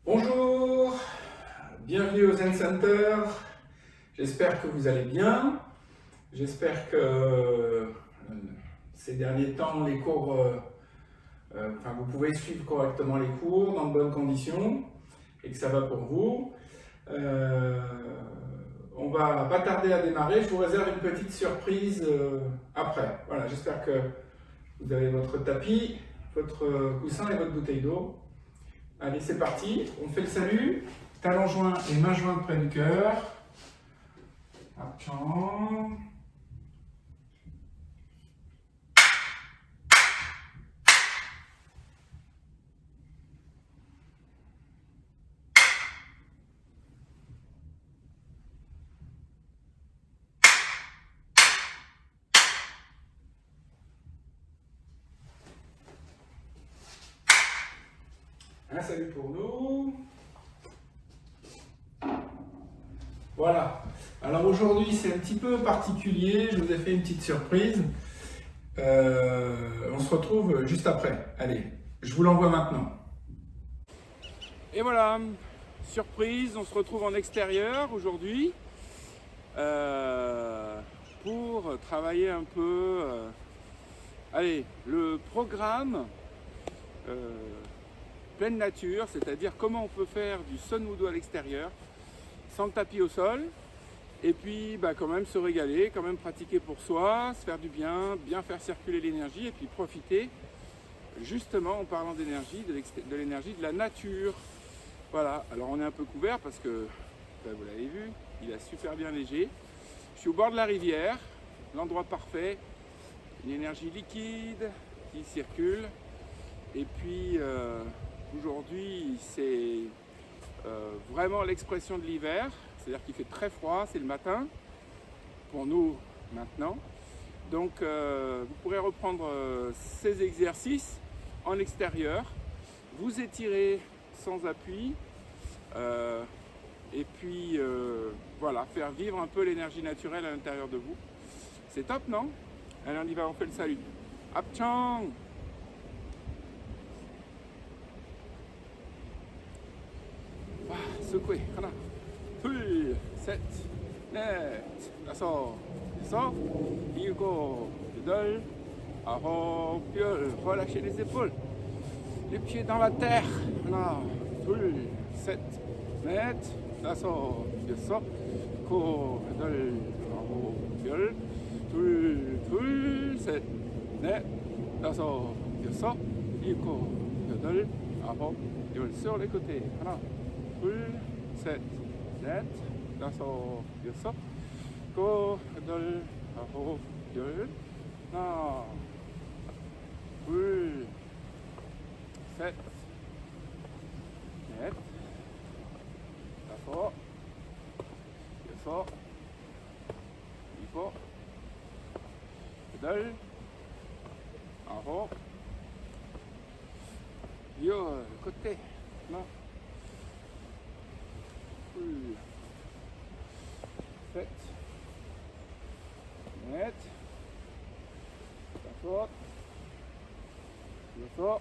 Bonjour, bienvenue au Zen Center. J'espère que vous allez bien. J'espère que ces derniers temps, les cours, vous pouvez suivre correctement les cours dans de bonnes conditions et que ça va pour vous. On va pas tarder à démarrer. Je vous réserve une petite surprise après. Voilà, j'espère que vous avez votre tapis, votre coussin et votre bouteille d'eau. Allez, c'est parti. On fait le salut. Talons joints et mains jointes près du cœur. Action. Un salut pour nous. Voilà. Alors aujourd'hui, c'est un petit peu particulier. Je vous ai fait une petite surprise. On se retrouve juste après. Allez, je vous l'envoie maintenant. Et voilà, surprise, on se retrouve en extérieur aujourd'hui pour travailler un peu le programme pleine nature, c'est-à-dire comment on peut faire du Sun Wudhu à l'extérieur sans le tapis au sol et puis quand même se régaler, quand même pratiquer pour soi, se faire du bien, bien faire circuler l'énergie et puis profiter justement en parlant d'énergie, de l'énergie de la nature. Voilà, alors on est un peu couvert parce que, vous l'avez vu, il est super bien léger. Je suis au bord de la rivière, l'endroit parfait, une énergie liquide qui circule. Et puis aujourd'hui c'est vraiment l'expression de l'hiver, c'est-à-dire qu'il fait très froid, c'est le matin, pour nous maintenant. Donc vous pourrez reprendre ces exercices en extérieur, vous étirer sans appui, et puis voilà, faire vivre un peu l'énergie naturelle à l'intérieur de vous. C'est top, non? Allez, on y va, on fait le salut. Apchang! Secouez, voilà. Puis, 7, 8, 6, 7, 8, relâchez les épaules. Les pieds dans la terre. Voilà. Puis, 7, 8, 6, 7, 8, sur les côtés. Voilà. 둘, 셋, 넷, 다섯, 여섯, 일곱, 여덟, 아홉, 열. 하나, 둘, 셋, 넷, 다섯, 여섯, 일곱, 여덟, 아홉, 열. 끝에 하나, 7, 8, 5, 6, 7,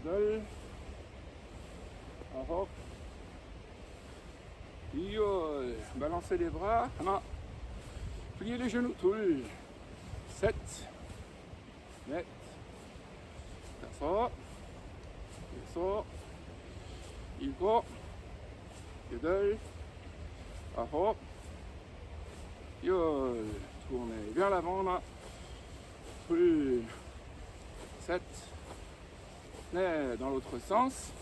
8, 9, 10. Balancez les bras. Pliez les genoux. 7, 8, 5, 6, 7, 8, 9, 10. Tournez vers l'avant là. 7, dans l'autre sens.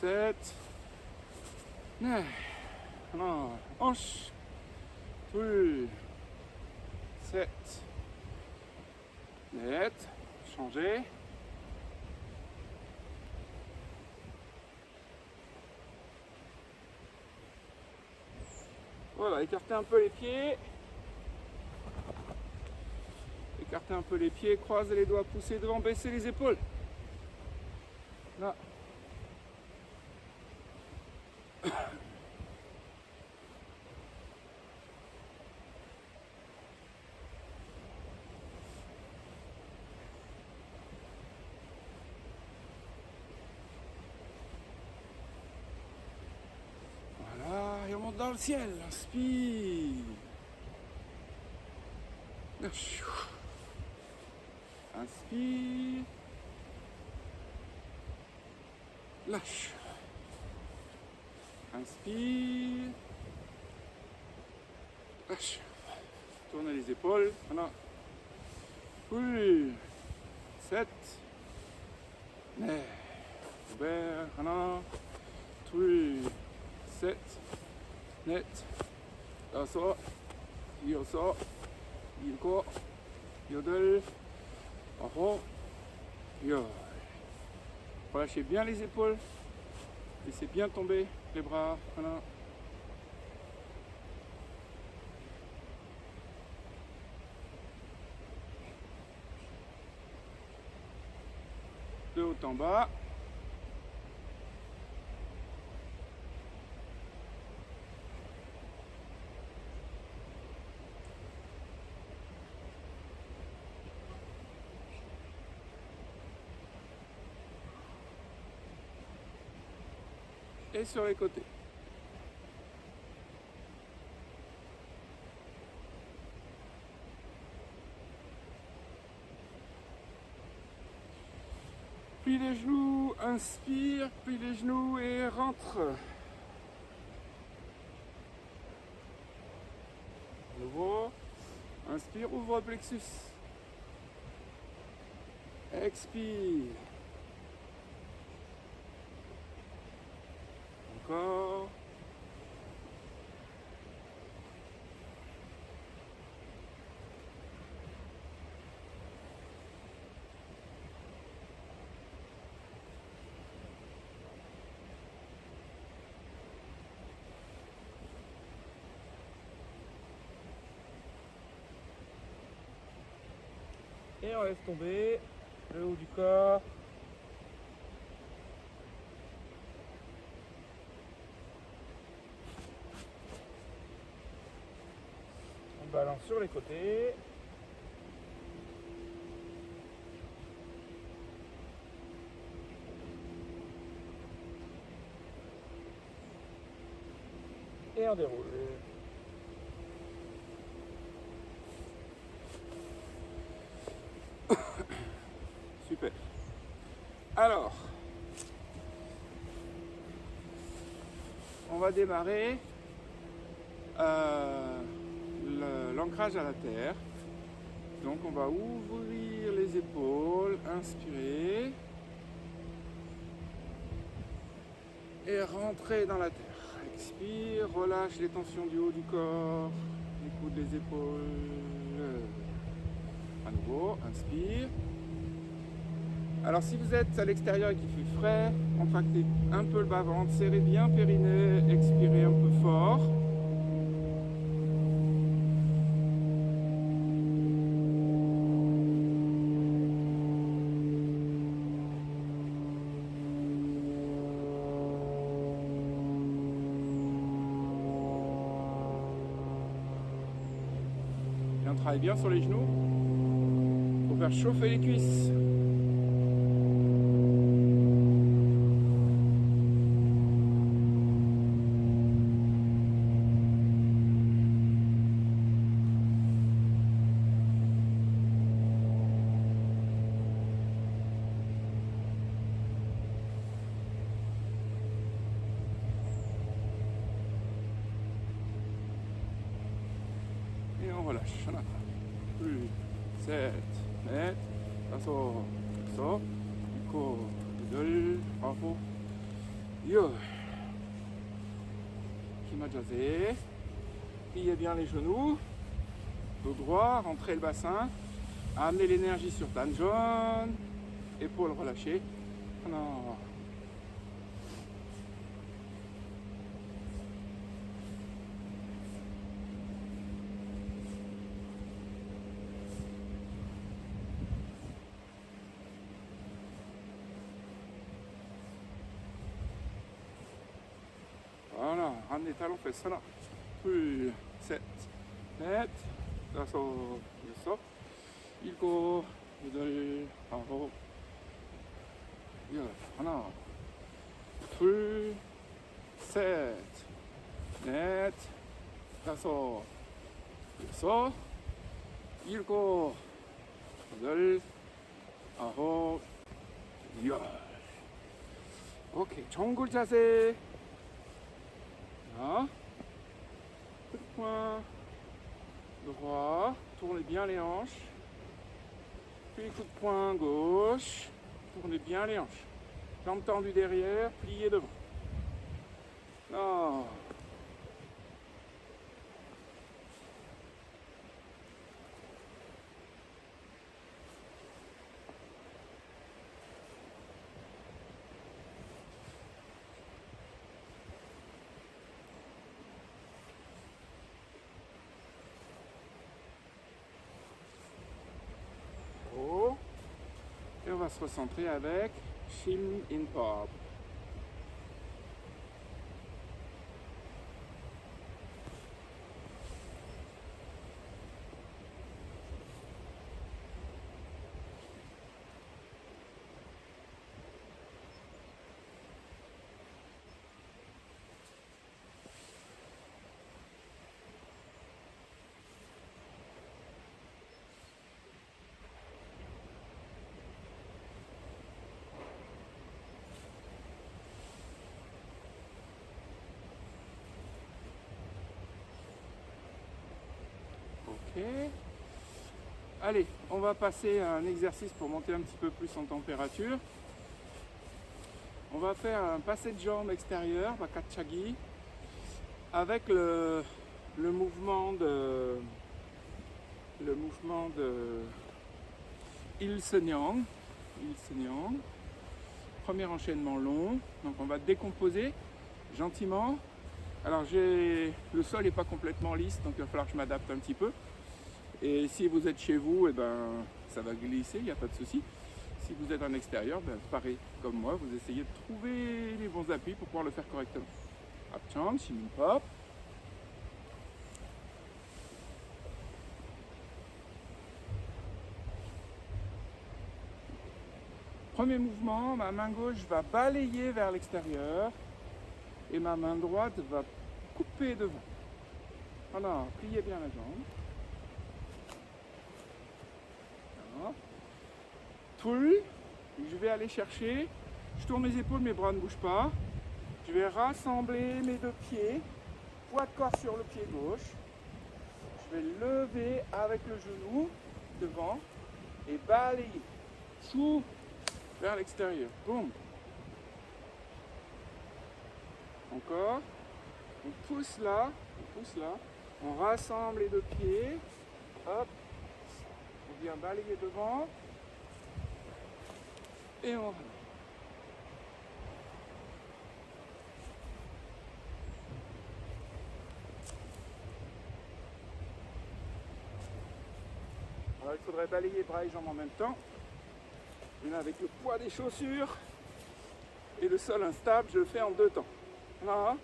7, hanche. 7, net. Changer. Voilà, écartez un peu les pieds. Écartez un peu les pieds, croisez les doigts, poussez devant, baissez les épaules. Là. dans le ciel. Inspire. Lâche. Inspire. Lâche. Inspire. Lâche. Tournez les épaules. Voilà. Oui. 7. 네. 오ber. 하나. 둘. 셋. 넷. 다섯. 여섯. 일곱. 여덟. 아홉. 열. Relâchez bien les épaules. Laissez bien tomber les bras. Voilà. De haut en bas. Et sur les côtés. Plie les genoux, inspire, plie les genoux et rentre. De nouveau, inspire, ouvre le plexus. Expire. Encore. Et on laisse tomber le haut du corps. On balance sur les côtés. Et on déroule. Super. Alors, on va démarrer l'ancrage à la terre. Donc on va ouvrir les épaules, inspirer et rentrer dans la terre. Expire, relâche les tensions du haut du corps, les coudes, les épaules. À nouveau, inspire. Alors si vous êtes à l'extérieur et qu'il fait frais, contractez un peu le bas-ventre, serrez bien périnée, expirez un peu fort. Et on travaille bien sur les genoux pour faire chauffer les cuisses. Et on relâche. 하나, 둘, 셋, 넷, 다섯, 여섯, 일곱, 여덟, 아홉, 열. Kimajase. Pliez bien les genoux. Dos droit, rentrez le bassin. Amenez l'énergie sur Danjon. Épaules relâchées. Non. Voilà, ramenez talons fesses. 하나, 둘, 셋, 넷, 다섯, 여섯, 일곱, 여덟, 아홉, 열. 하나, 둘, 셋, 넷, 다섯, 여섯, 일곱, 여덟, 아홉, 열. 오케이, 정글 자세. Là. Coup de poing droit, tournez bien les hanches. Puis coup de poing gauche, tournez bien les hanches. Jambes tendues derrière, pliées devant. Non. Et on va se recentrer avec Shin in Pop. Ok. Allez, on va passer à un exercice pour monter un petit peu plus en température. On va faire un passé de jambes extérieur, Wakachagi, avec le mouvement de Il Senyang. Premier enchaînement long. Donc on va décomposer gentiment. Alors le sol n'est pas complètement lisse, donc il va falloir que je m'adapte un petit peu. Et si vous êtes chez vous, eh ben, ça va glisser, il n'y a pas de souci. Si vous êtes en extérieur, ben, pareil comme moi, vous essayez de trouver les bons appuis pour pouvoir le faire correctement. Upchang, Shin Pop. Premier mouvement, ma main gauche va balayer vers l'extérieur et ma main droite va couper devant. Voilà, pliez bien la jambe. Voilà. Pull, je vais aller chercher, je tourne mes épaules, mes bras ne bougent pas. Je vais rassembler mes deux pieds, poids de corps sur le pied gauche. Je vais lever avec le genou devant et balayer. Chou vers l'extérieur. Boum. Encore. On pousse là, on rassemble les deux pieds. Hop. On vient balayer devant. Et on ramène. Alors il faudrait balayer bras et jambes en même temps. Une avec le poids des chaussures et le sol instable, je le fais en deux temps. Voilà.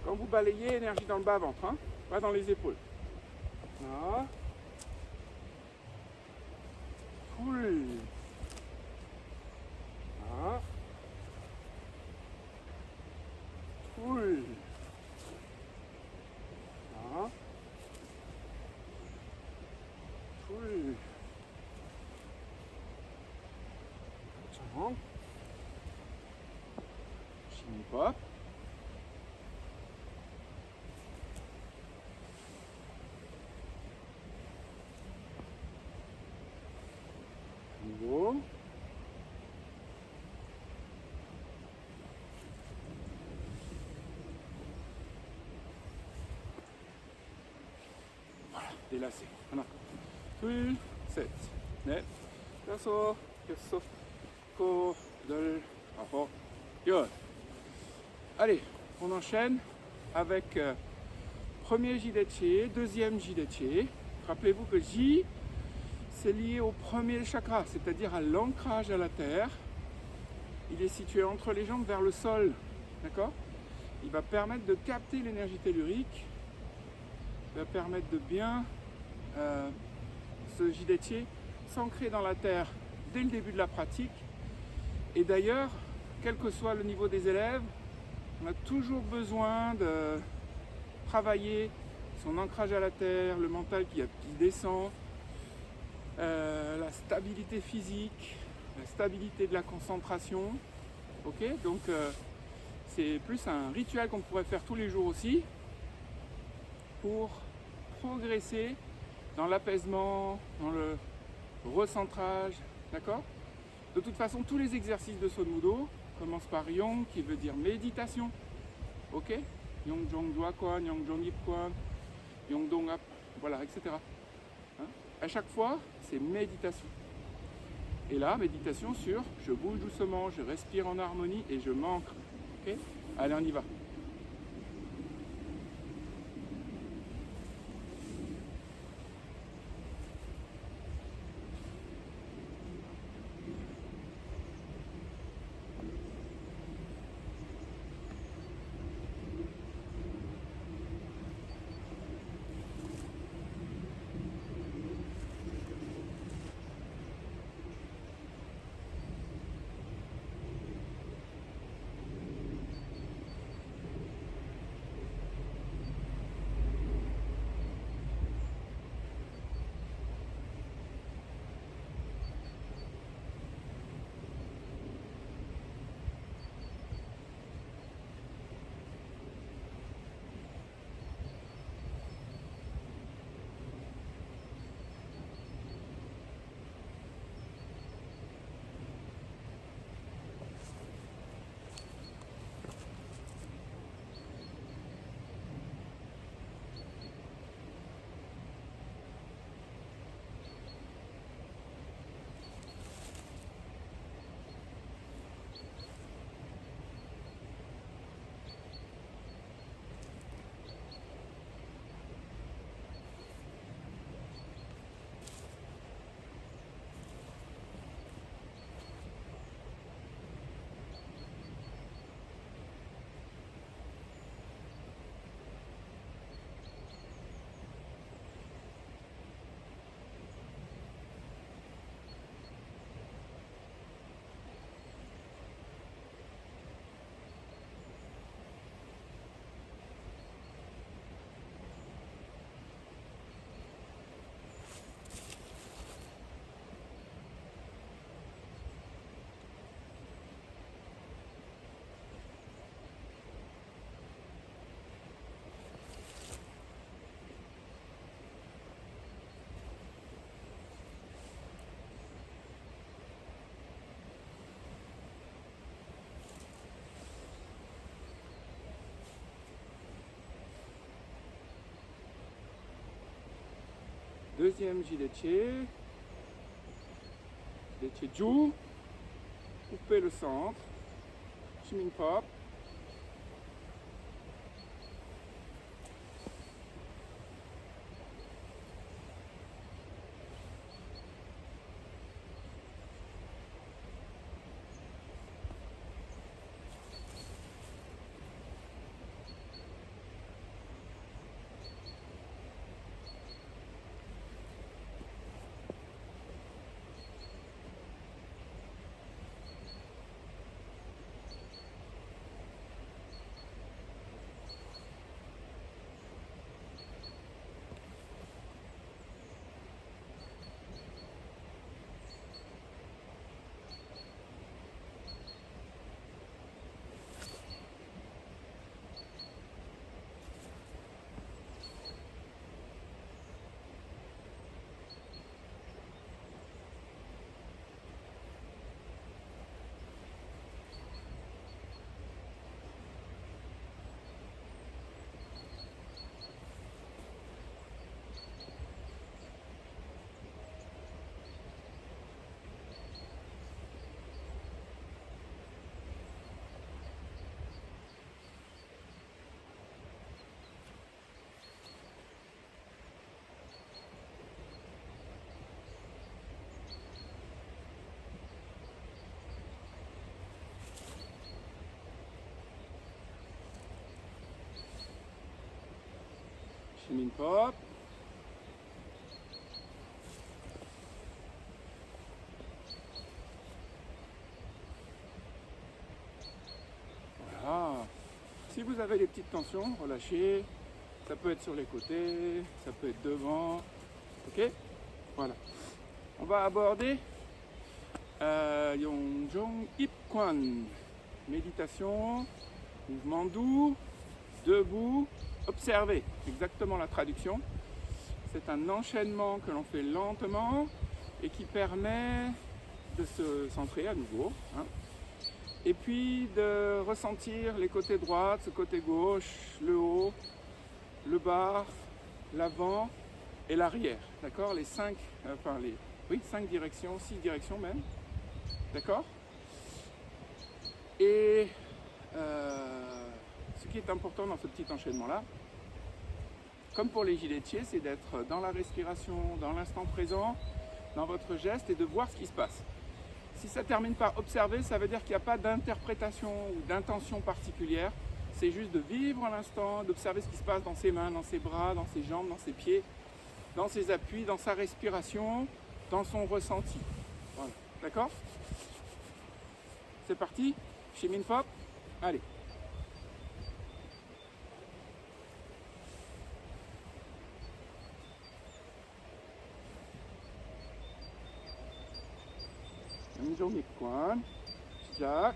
Quand vous balayez, énergie dans le bas-ventre, hein, pas dans les épaules. Voilà. Voilà. Voilà. Tiens. Shin Pop. Nouveau. Voilà, délassé. Voilà. Pull, 7, 넷, 다섯, 여섯, 일곱, 여덟, 아홉, 열. Allez, on enchaîne avec premier Jideche, deuxième Jideche. Rappelez-vous que Ji, c'est lié au premier chakra, c'est-à-dire à l'ancrage à la terre. Il est situé entre les jambes vers le sol, d'accord? Il va permettre de capter l'énergie tellurique, il va permettre de bien ce Jideche s'ancrer dans la terre dès le début de la pratique. Et d'ailleurs, quel que soit le niveau des élèves, on a toujours besoin de travailler son ancrage à la terre, le mental qui descend, la stabilité physique, la stabilité de la concentration. Ok, donc c'est plus un rituel qu'on pourrait faire tous les jours aussi pour progresser dans l'apaisement, dans le recentrage, d'accord? De toute façon, tous les exercices de Son Mudo commencent par Yong, qui veut dire méditation, ok? Yong Jong Dua Kwan, Yong Jong Yip Kwan, Yong Dong Ap, voilà, etc. Hein? À chaque fois, c'est méditation. Et là, méditation sur je bouge doucement, je respire en harmonie et je m'ancre. Ok? Allez, on y va. Deuxième jideche. Jideche Ju. Coupez le centre. Shimin Pop. Shimin Pop. vous avez des petites tensions, relâchez. Ça peut être sur les côtés, ça peut être devant. Ok? Voilà. On va aborder Yongjong Ip Kwan. Méditation, mouvement doux, debout, observez. Exactement la traduction. C'est un enchaînement que l'on fait lentement et qui permet de se centrer à nouveau. Hein. Et puis de ressentir les côtés droits, ce côté gauche, le haut, le bas, l'avant et l'arrière. D'accord? Les 5 directions, 6 directions même. D'accord? Et ce qui est important dans ce petit enchaînement-là, comme pour les gilets de c'est d'être dans la respiration, dans l'instant présent, dans votre geste et de voir ce qui se passe. Si ça termine par observer, ça veut dire qu'il n'y a pas d'interprétation ou d'intention particulière. C'est juste de vivre l'instant, d'observer ce qui se passe dans ses mains, dans ses bras, dans ses jambes, dans ses pieds, dans ses appuis, dans sa respiration, dans son ressenti. Voilà. D'accord? C'est parti? Chez Minpop? Allez. Yongjong Ip Kwan. 시작.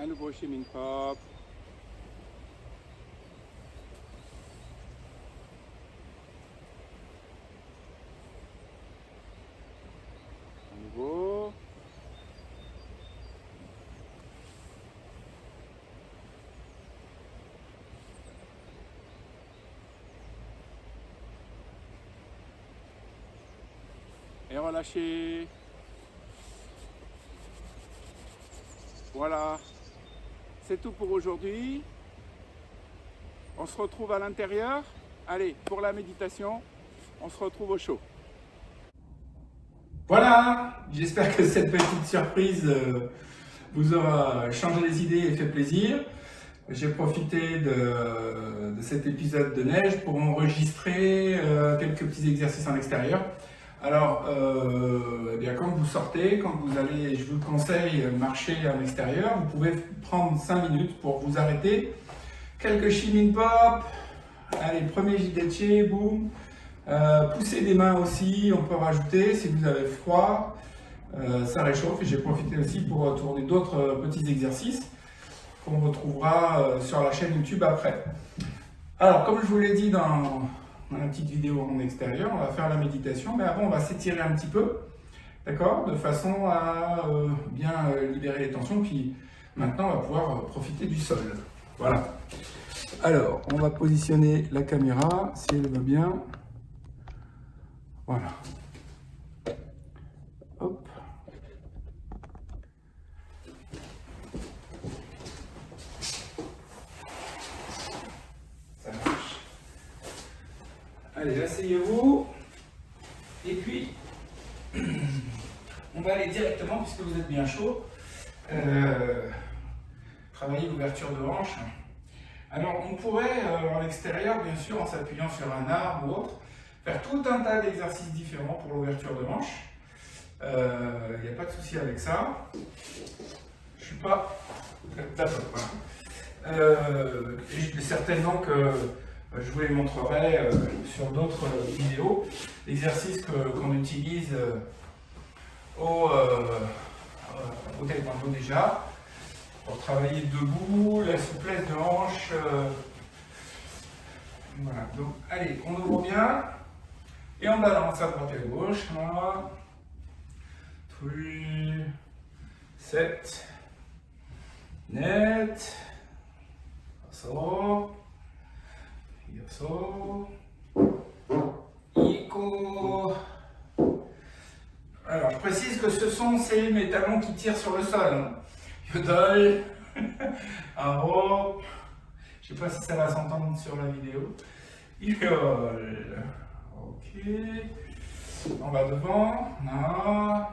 Un nouveau Shimming Pop. Un nouveau. Et relâchez. Voilà. C'est tout pour aujourd'hui. On se retrouve à l'intérieur. Allez, pour la méditation, on se retrouve au chaud. Voilà, j'espère que cette petite surprise vous aura changé les idées et fait plaisir. J'ai profité de cet épisode de neige pour enregistrer quelques petits exercices en extérieur. Alors, eh bien, quand vous sortez, quand vous allez, je vous conseille marcher en extérieur, vous pouvez prendre 5 minutes pour vous arrêter. Quelques Shimming Pop, allez, premier Jidachi, boum. Poussez des mains aussi, on peut rajouter si vous avez froid, ça réchauffe. Et j'ai profité aussi pour tourner d'autres petits exercices qu'on retrouvera sur la chaîne YouTube après. Alors, comme je vous l'ai dit dans la petite vidéo en extérieur, on va faire la méditation, mais avant on va s'étirer un petit peu, d'accord, de façon à bien libérer les tensions, puis maintenant on va pouvoir profiter du sol. Voilà. Alors, on va positionner la caméra, si elle va bien. Voilà. Hop. Ça marche. Allez, asseyez-vous. Et puis, on va aller directement, puisque vous êtes bien chaud, travailler l'ouverture de hanche. Alors, on pourrait, en extérieur, bien sûr, en s'appuyant sur un arbre ou autre, faire tout un tas d'exercices différents pour l'ouverture de hanche. Il n'y a pas de souci avec ça. Je suis pas d'accord. Certainement que je vous les montrerai sur d'autres vidéos. L'exercice qu'on utilise au taekwondo déjà, pour travailler debout, la souplesse de hanche. Voilà, donc allez, on ouvre bien et on balance à droite et à gauche. Voilà. 3, 7, net, so, so, Iko. Alors, je précise que ce sont mes talons qui tirent sur le sol. Yodol, Aro, je ne sais pas si ça va s'entendre sur la vidéo. Yodol, ok. On va devant, na.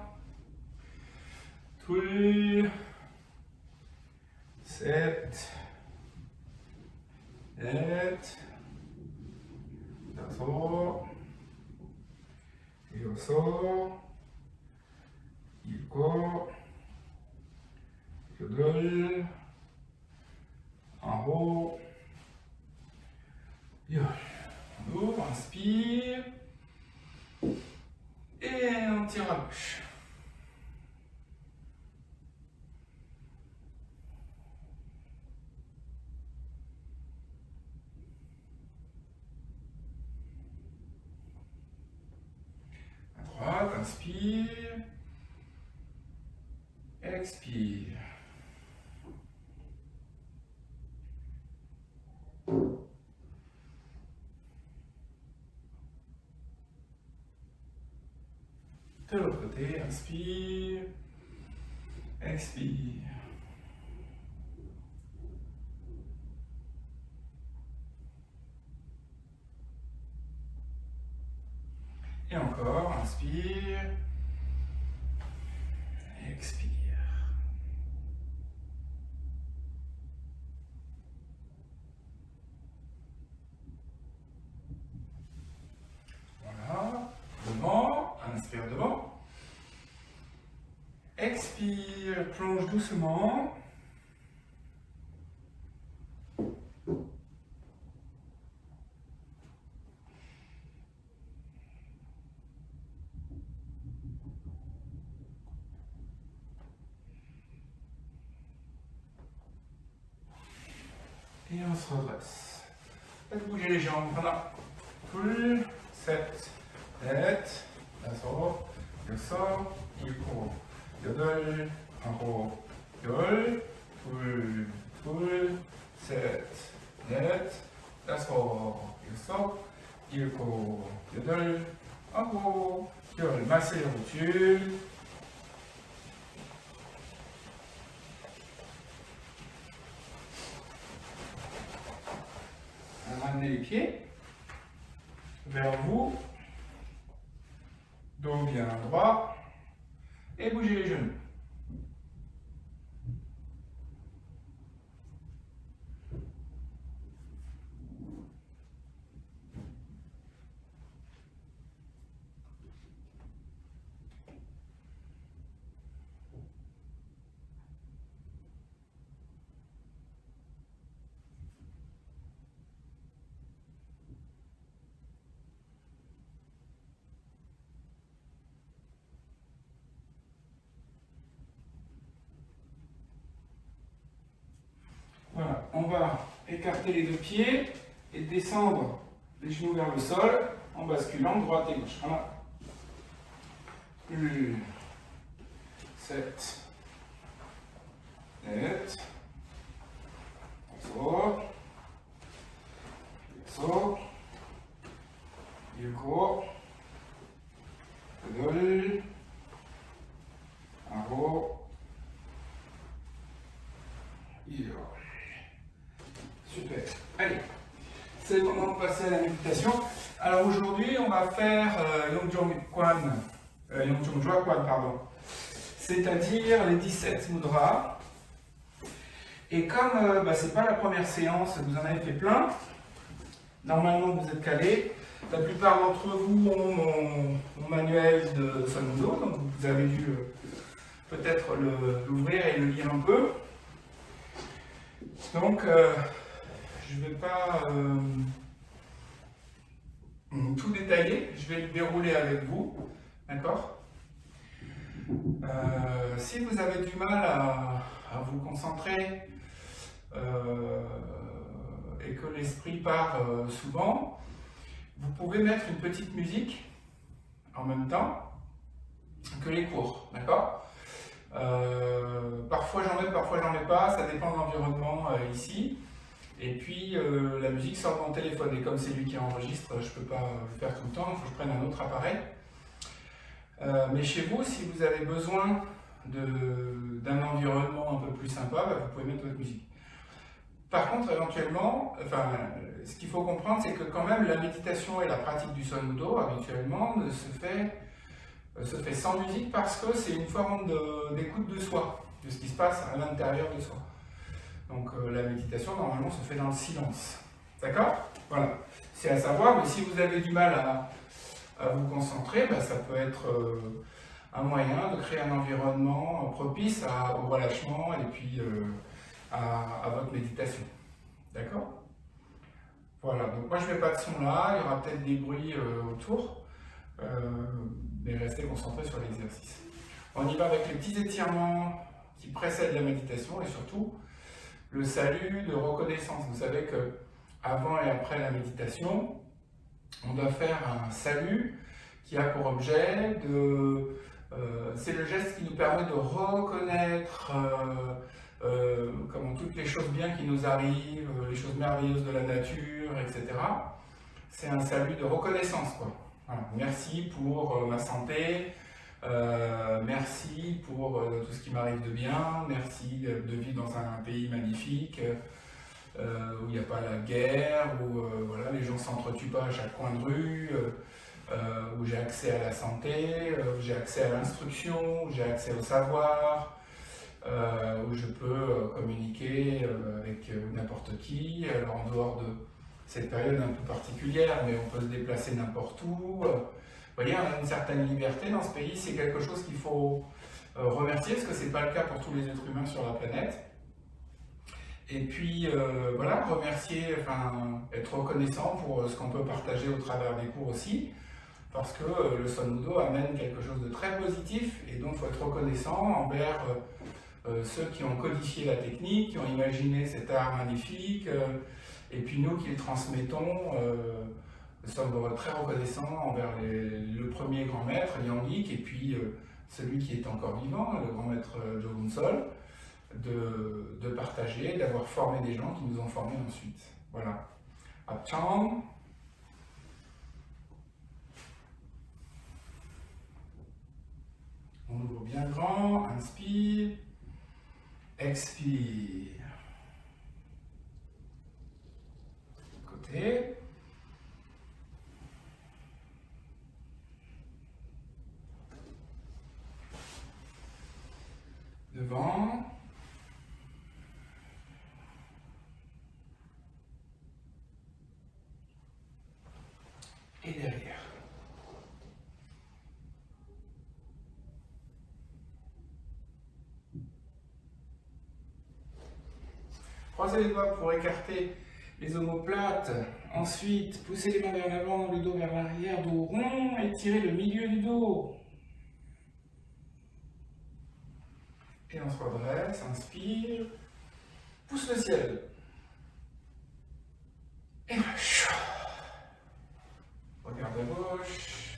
3, 7, 8, so, Yoso, Iko, Yodol, en haut, Yodol. On ouvre, inspire, et on tire à gauche. Droite, inspire, expire. De l'autre côté, inspire, expire. Et encore, inspire, expire. Voilà, devant, inspire devant. Expire, plonge doucement. Et on se redresse. Faites bouger les jambes. Voilà. Pull, set, net, lasso, yoso, iko, yodel, aro, yol, pull, set, net, lasso, yoso, iko, yodel, aro, yol. Massez les rotules. Ramenez les pieds vers vous, dos bien droit, et bougez les genoux. Voilà, on va écarter les deux pieds et descendre les genoux vers le sol en basculant droite et gauche. Voilà. 7, net, so, yuko, dol, aro, yo. Super. Allez, c'est le moment de passer à la méditation. Alors aujourd'hui, on va faire Yongjong Kwan, pardon. C'est-à-dire les 17 mudras. Et comme c'est pas la première séance, vous en avez fait plein, normalement vous êtes calés. La plupart d'entre vous ont mon manuel de Sun Wudô, donc vous avez dû peut-être l'ouvrir et le lire un peu. Donc, je ne vais pas tout détailler, je vais le dérouler avec vous, d'accord? Si vous avez du mal à vous concentrer et que l'esprit part souvent, vous pouvez mettre une petite musique en même temps que les cours, d'accord? Parfois j'en mets, parfois j'en mets pas, ça dépend de l'environnement ici. Et puis la musique sort de mon téléphone et comme c'est lui qui enregistre, je ne peux pas le faire tout le temps, il faut que je prenne un autre appareil. Mais chez vous, si vous avez besoin d'un environnement un peu plus sympa, vous pouvez mettre votre musique. Par contre, éventuellement, ce qu'il faut comprendre, c'est que quand même la méditation et la pratique du Sun Wudô, habituellement, se fait sans musique parce que c'est une forme d'écoute de soi, de ce qui se passe à l'intérieur de soi. Donc la méditation, normalement, se fait dans le silence. D'accord? Voilà. C'est à savoir, mais si vous avez du mal à vous concentrer, ça peut être un moyen de créer un environnement propice au relâchement et puis à votre méditation. D'accord? Voilà. Donc moi, je ne mets pas de son là, il y aura peut-être des bruits autour, mais restez concentrés sur l'exercice. On y va avec les petits étirements qui précèdent la méditation et surtout le salut de reconnaissance. Vous savez que avant et après la méditation, on doit faire un salut qui a pour objet c'est le geste qui nous permet de reconnaître comment toutes les choses bien qui nous arrivent, les choses merveilleuses de la nature, etc. C'est un salut de reconnaissance, quoi. Voilà. Merci pour ma santé. Merci pour tout ce qui m'arrive de bien, merci de vivre dans un pays magnifique où il n'y a pas la guerre, où voilà, les gens ne s'entretuent pas à chaque coin de rue, où j'ai accès à la santé, où j'ai accès à l'instruction, où j'ai accès au savoir, où je peux communiquer avec n'importe qui, alors en dehors de cette période un peu particulière, mais on peut se déplacer n'importe où. Vous voyez, on a une certaine liberté dans ce pays, c'est quelque chose qu'il faut remercier, parce que ce n'est pas le cas pour tous les êtres humains sur la planète. Et puis, voilà, remercier, être reconnaissant pour ce qu'on peut partager au travers des cours aussi, parce que le Sun Wudô amène quelque chose de très positif, et donc il faut être reconnaissant envers ceux qui ont codifié la technique, qui ont imaginé cet art magnifique, et puis nous qui le transmettons, nous sommes très reconnaissants envers le premier grand maître, Yang Yik, et puis celui qui est encore vivant, le grand maître Jogun Sol, de partager, d'avoir formé des gens qui nous ont formés ensuite. Voilà. Apchang. On ouvre bien grand, inspire, expire. Côté. Devant. Et derrière. Croisez les doigts pour écarter les omoplates. Ensuite, poussez les mains vers l'avant, le dos vers l'arrière, dos rond, étirez le milieu du dos. Et on se redresse, inspire, pousse le ciel. Et relâche. Regarde à gauche,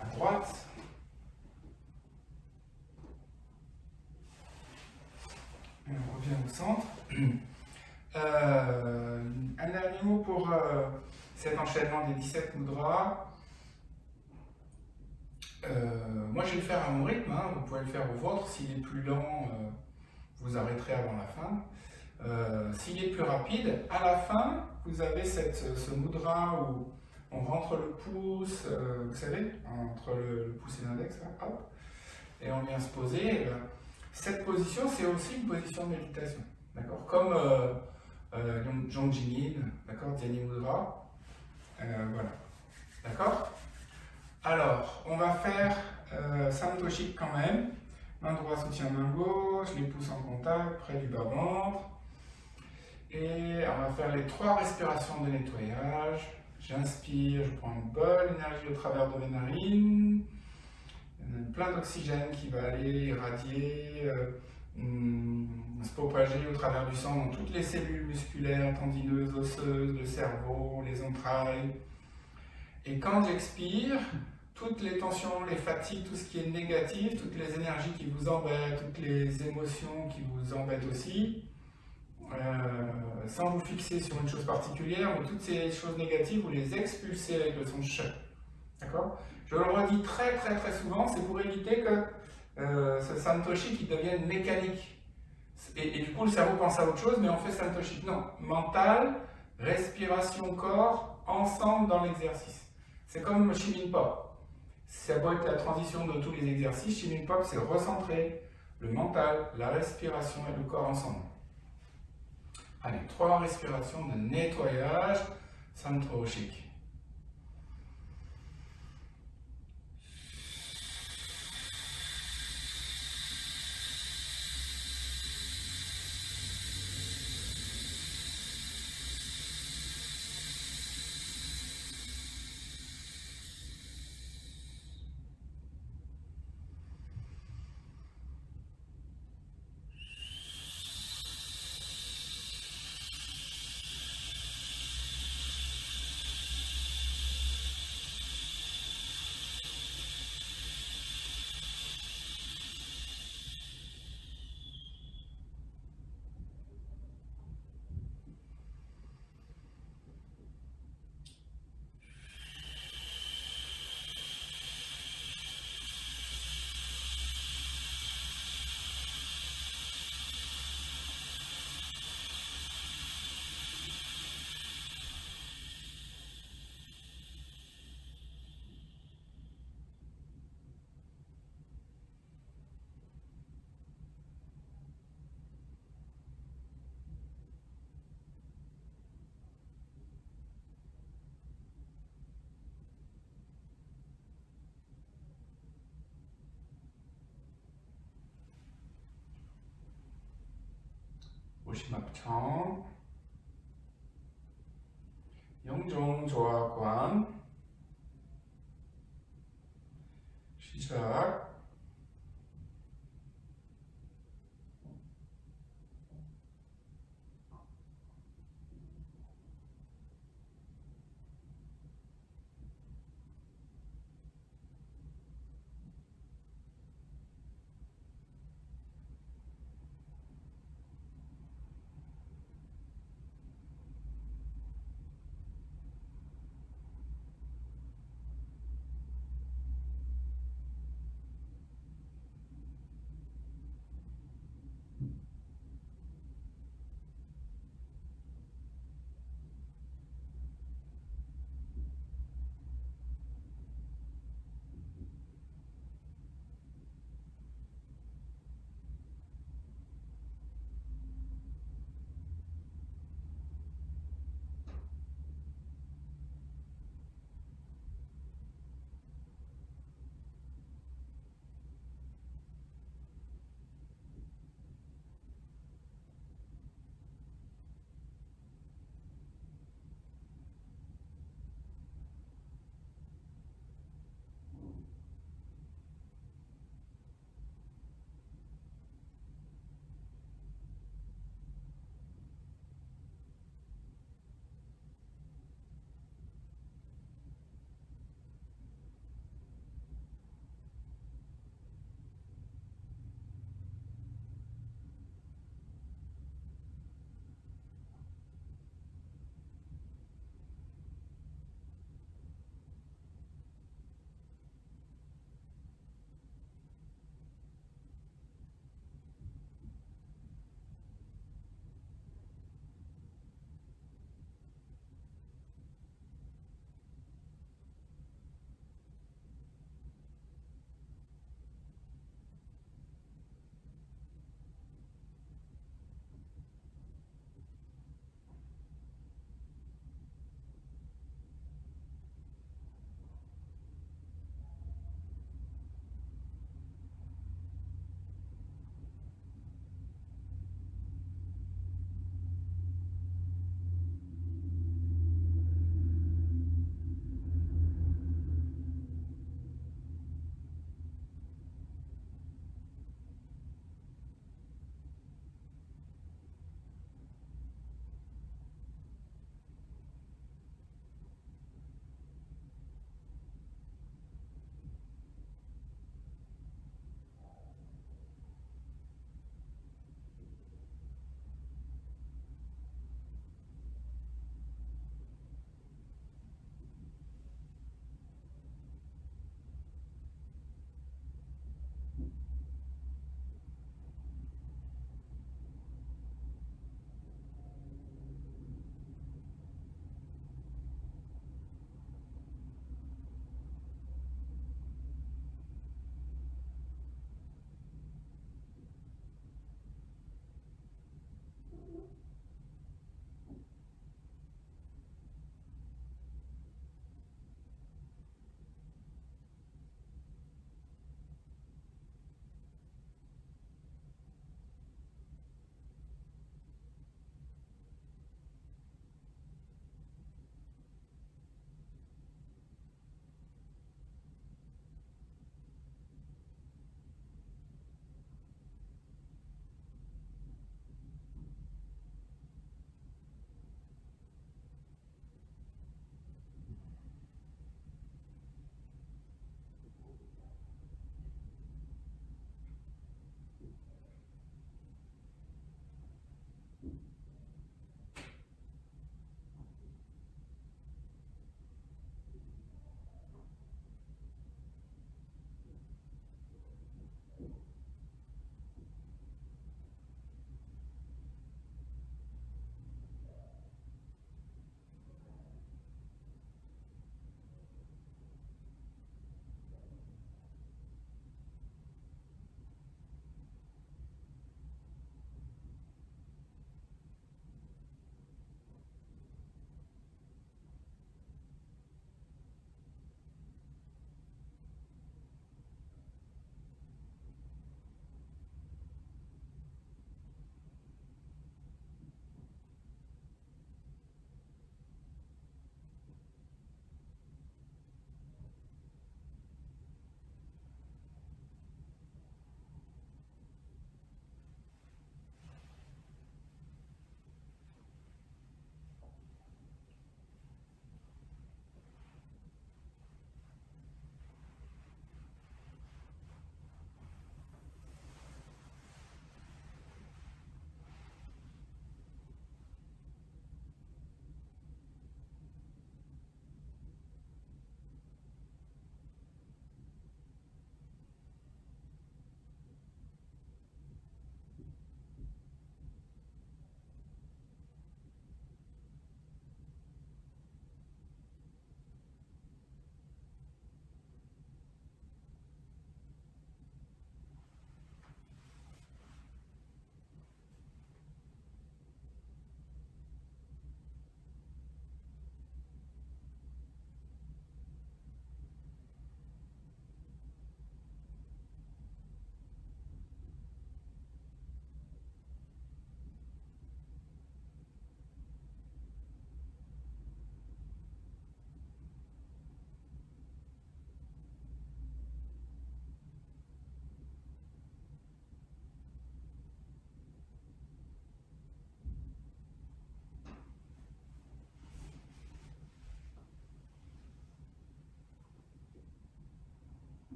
à droite. Et on revient au centre. Un dernier mot pour cet enchaînement des 17 mudras. Moi je vais le faire à mon rythme, hein. Vous pouvez le faire au vôtre. S'il est plus lent, vous arrêterez avant la fin. S'il est plus rapide, à la fin, vous avez ce mudra où on rentre le pouce, vous savez, entre le pouce et l'index, hop, et on vient se poser. Cette position, c'est aussi une position de méditation, d'accord? Comme Jongjinin, d'accord, Dhyani Mudra, voilà, d'accord? Alors, on va faire Santoshik quand même. Main droite soutient main gauche, les pouces en contact, près du bas-ventre. Et on va faire les 3 respirations de nettoyage. J'inspire, je prends une bonne énergie au travers de mes narines. Il y a plein d'oxygène qui va aller irradier, se propager au travers du sang dans toutes les cellules musculaires, tendineuses, osseuses, le cerveau, les entrailles. Et quand j'expire, toutes les tensions, les fatigues, tout ce qui est négatif, toutes les énergies qui vous embêtent, toutes les émotions qui vous embêtent aussi, sans vous fixer sur une chose particulière, mais toutes ces choses négatives, vous les expulsez avec le son ch. D'accord? Je le redis très souvent, c'est pour éviter que ce Santoshi qui devienne mécanique. Et du coup, le cerveau pense à autre chose, mais on fait Santoshi. Non, mental, respiration, corps, ensemble dans l'exercice. C'est comme le Shimin Pop. Ça doit être la transition de tous les exercices. Shimin Pop, c'est recentrer le mental, la respiration et le corps ensemble. Allez, 3 respirations de nettoyage, Santoshik. Oshimapchang, Yongjong Joakwan, 시작.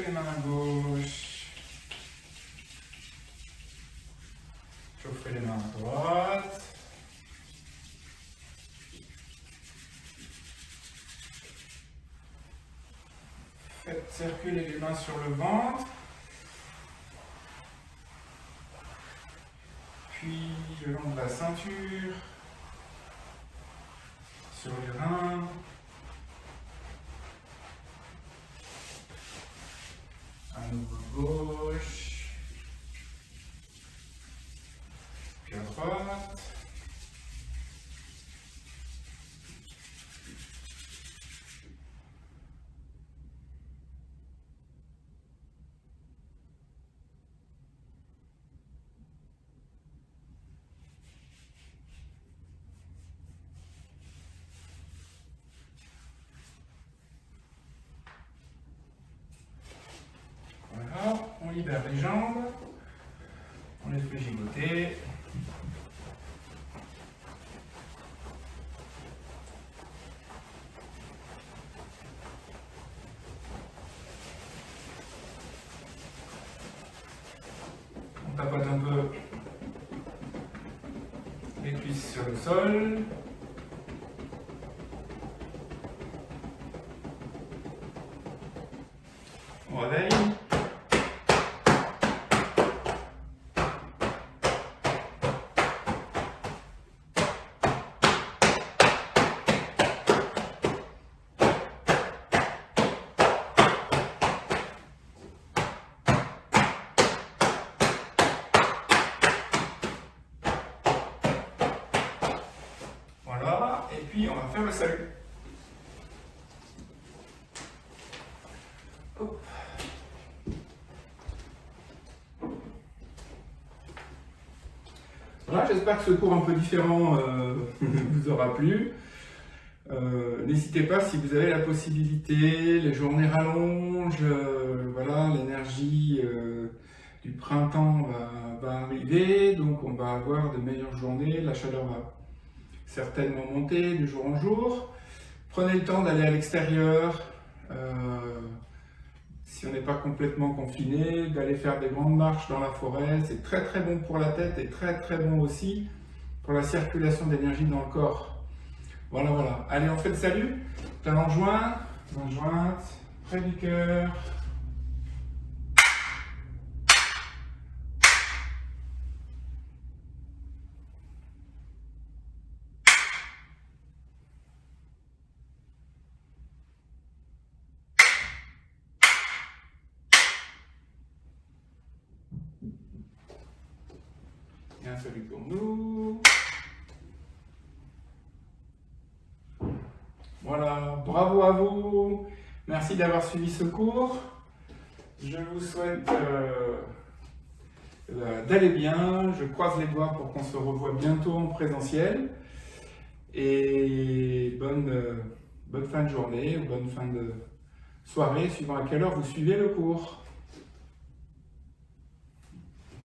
les mains à gauche. Chauffez les mains à droite. Faites circuler les mains sur le ventre. Puis le long de la ceinture. Sur les reins. À nouveau gauche. Puis à droite. Voilà, on libère les jambes, on les fait gigoter. On tapote un peu les cuisses sur le sol. On réveille. Voilà, et puis on va faire le salut. Hop. Voilà, j'espère que ce cours un peu différent vous aura plu. N'hésitez pas, si vous avez la possibilité, les journées rallongent, voilà, l'énergie du printemps va arriver, donc on va avoir de meilleures journées, la chaleur va certainement monter de jour en jour. Prenez le temps d'aller à l'extérieur, si on n'est pas complètement confiné, d'aller faire des grandes marches dans la forêt, c'est très très bon pour la tête et très très bon aussi pour la circulation d'énergie dans le corps. Voilà, voilà. Allez, on fait le salut. Talons joints, main jointe, près du cœur. Et un salut pour nous. Voilà, bravo à vous. Merci d'avoir suivi ce cours. Je vous souhaite d'aller bien. Je croise les doigts pour qu'on se revoie bientôt en présentiel. Et bonne fin de journée, bonne fin de soirée, suivant à quelle heure vous suivez le cours.